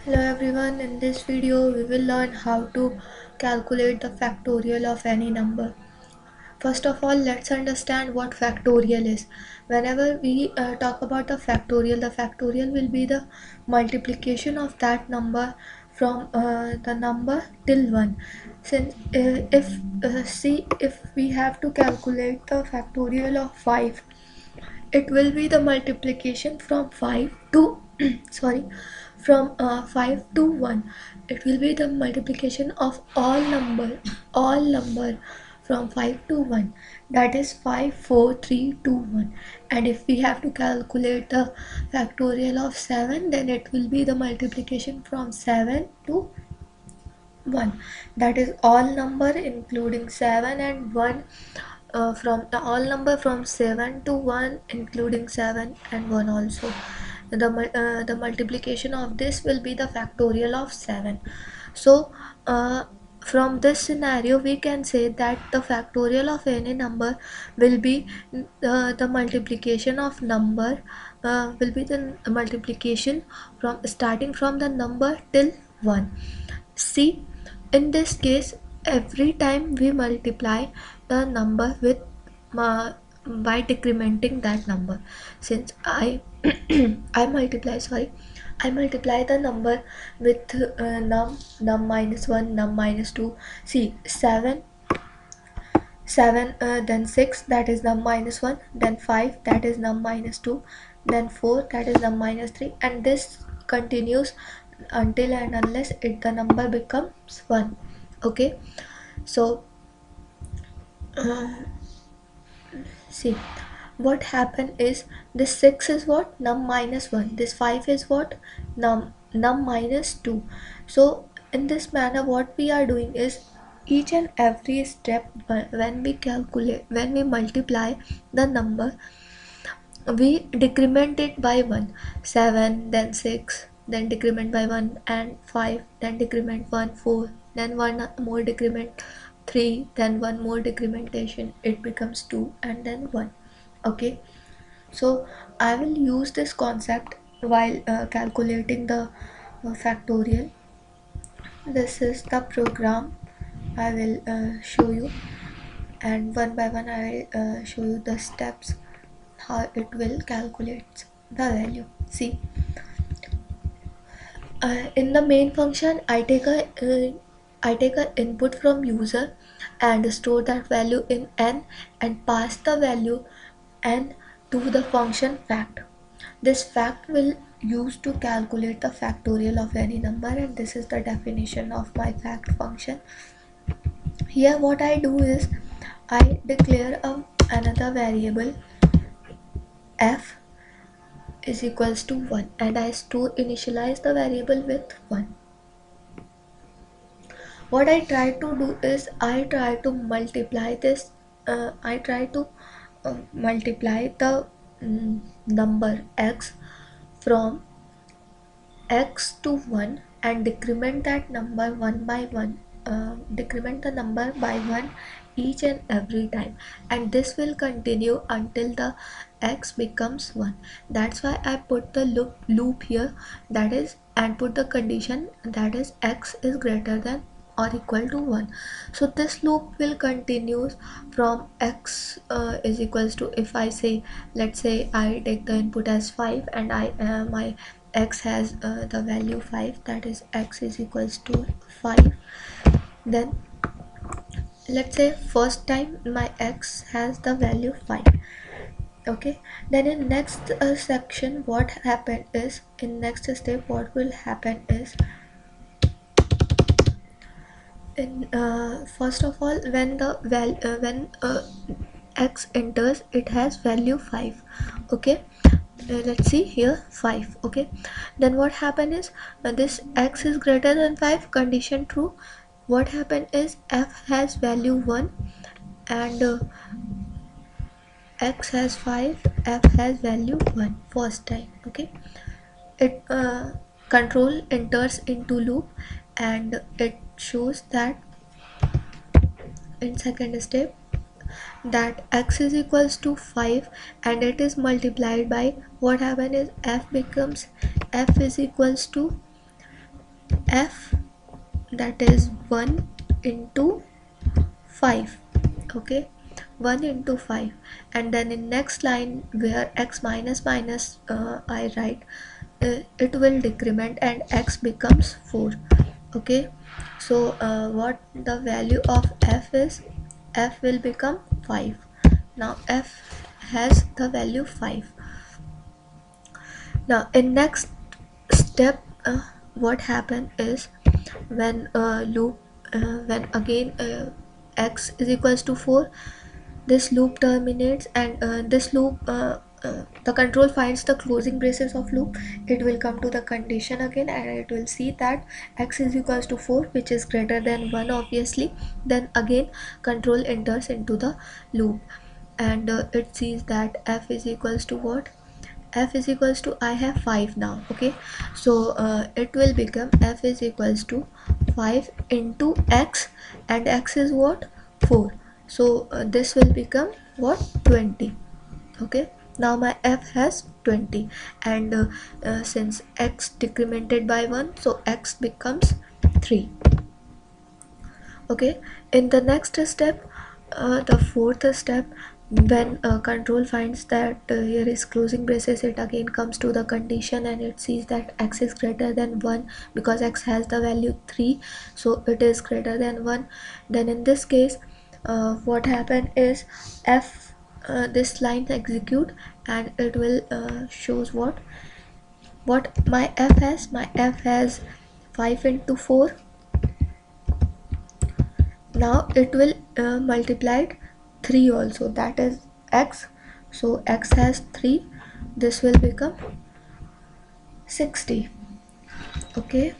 Hello everyone, in this video we will learn how to calculate the factorial of any number. First of all, let's understand what factorial is. Whenever we talk about the factorial will be the multiplication of that number from the number till 1. Since if we have to calculate the factorial of 5, it will be the multiplication from 5 to sorry, from 5 to 1. It will be the multiplication of all number from 5 to 1, that is 5 4 3 2 1. And if we have to calculate the factorial of 7, then it will be the multiplication from 7 to 1, that is all number including 7 and 1, from the all number from 7 to 1 including 7 and 1 also. The multiplication of this will be the factorial of 7. So from this scenario we can say that the factorial of any number will be the multiplication of number, will be the multiplication from starting from the number till 1. See, in this case, every time we multiply the number with by decrementing that number. Since I I multiply the number with num minus 1, num minus 2. See, 7, then 6, that is num minus 1, then 5, that is num minus 2, then 4, that is num minus 3, and this continues until and unless the number becomes 1. Okay, so uh, see, what happened is this 6 is what, num minus 1, this 5 is what, num minus 2. So in this manner what we are doing is, each and every step when we multiply the number, we decrement it by 1. 7, then 6, then decrement by 1, and 5, then decrement 1, 4, then 1 more decrement 3, then 1 more decrementation, it becomes 2, and then 1. Okay, so I will use this concept while calculating the factorial. This is the program I will show you, and one by one I will show you the steps how it will calculate the value. See, in the main function I take a input from user and store that value in n and pass the value n to the function fact. This fact will use to calculate the factorial of any number, and this is the definition of my fact function. Here what I do is I declare another variable f is equals to 1, and I initialize the variable with 1. What I try to do is I try to multiply this, I try to multiply the number x from x to 1 and decrement that number 1 by 1, decrement the number by 1 each and every time, and this will continue until the x becomes 1. That's why I put the loop here, that is, and put the condition, that is x is greater than or equal to 1. So this loop will continue from x is equals to, if I say, let's say I take the input as 5 and my x has the value 5, that is x is equals to 5. Then let's say first time my x has the value 5. Okay, then in next section what happened is, in next step what will happen is, in first of all, when the when x enters, it has value 5. Okay, let's see here 5. Okay, then what happened is, this x is greater than 5 condition true. What happened is f has value 1 and x has 5, f has value 1 first time. Okay, it control enters into loop and it shows that in second step that x is equals to 5 and it is multiplied by, what happen is f is equals to f, that is 1 into 5. Okay, 1 into 5, and then in next line where x minus minus I write, it will decrement and x becomes 4. Okay, so what the value of f is, f will become 5. Now f has the value 5. Now in next step, what happen is when when again x is equals to 4, this loop terminates, and this loop the control finds the closing braces of loop. It will come to the condition again, and it will see that x is equals to 4, which is greater than 1 obviously. Then again control enters into the loop, and it sees that f is equals to what, f is equals to, I have 5 now. Okay, so it will become f is equals to 5 into x, and x is what, 4. So this will become what, 20. Okay, now my f has 20, and since x decremented by 1, so x becomes 3. Okay, in the next step, the fourth step, when control finds that here is closing braces, it again comes to the condition, and it sees that x is greater than 1 because x has the value 3, so it is greater than 1. Then in this case, what happened is f, this line execute, and it will shows what my f has. My f has 5 into 4. Now it will multiplied 3 also, that is x. So x has 3, this will become 60. Okay,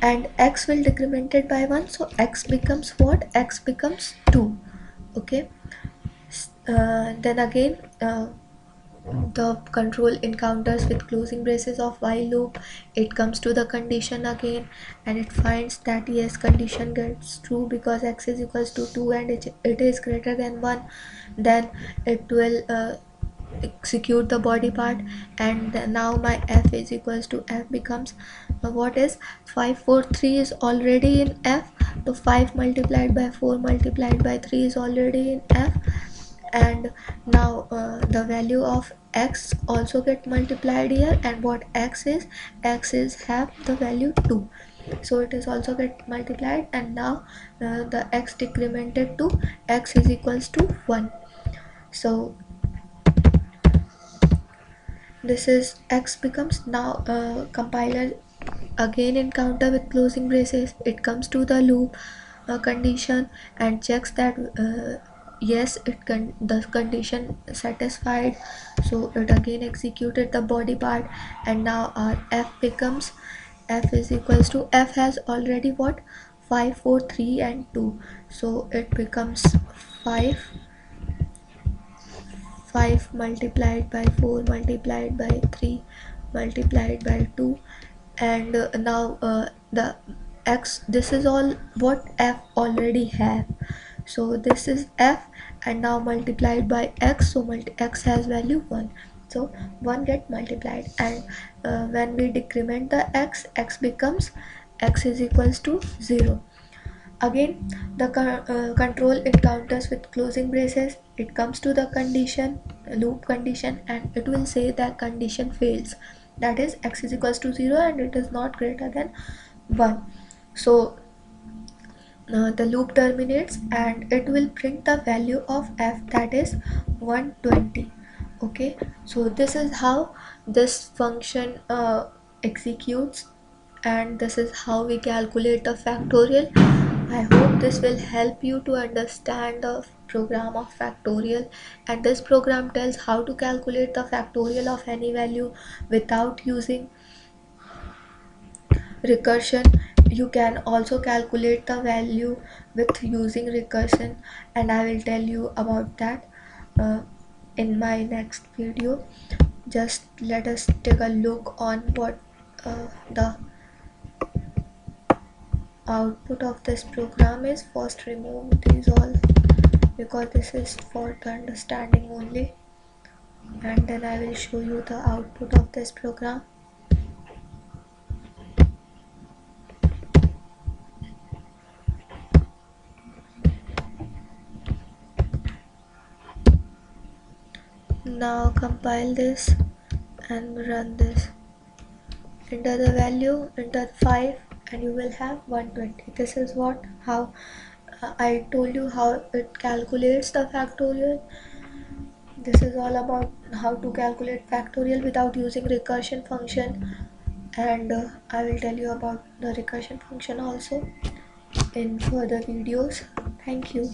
and x will decremented by 1, so x becomes what, x becomes 2. Okay, then again the control encounters with closing braces of while loop. It comes to the condition again, and it finds that yes, condition gets true because x is equals to 2 and it is greater than 1. Then it will execute the body part, and now my f is equals to, f becomes what is 5, 4, 3 is already in f, so 5 multiplied by 4 multiplied by 3 is already in f. And now the value of x also get multiplied here, and what x is have the value 2, so it is also get multiplied, and now the x decremented to x is equals to 1. So this is x becomes, now compiler again encounter with closing braces. It comes to the loop condition and checks that yes, the condition satisfied, so it again executed the body part, and now our f becomes, f is equals to, f has already what, 5, 4, 3 and 2, so it becomes 5, 5 multiplied by 4 multiplied by 3 multiplied by 2, and now the x, this is all what f already have, so this is f, and now multiplied by x, so x has value 1, so 1 get multiplied, and when we decrement the x, x becomes, x is equals to 0. Again the control encounters with closing braces. It comes to the condition, loop condition, and it will say that condition fails, that is x is equals to 0 and it is not greater than 1. So the loop terminates, and it will print the value of f, that is 120. Okay, so this is how this function executes, and this is how we calculate the factorial. I hope this will help you to understand the program of factorial, and this program tells how to calculate the factorial of any value without using recursion. You can also calculate the value with using recursion, and I will tell you about that in my next video. Just let us take a look on what the output of this program is. First remove these all because this is for the understanding only, and then I will show you the output of this program. Now compile this and run this. Enter the value, enter 5, and you will have 120. This is what how I told you how it calculates the factorial. This is all about how to calculate factorial without using recursion function, and I will tell you about the recursion function also in further videos. Thank you.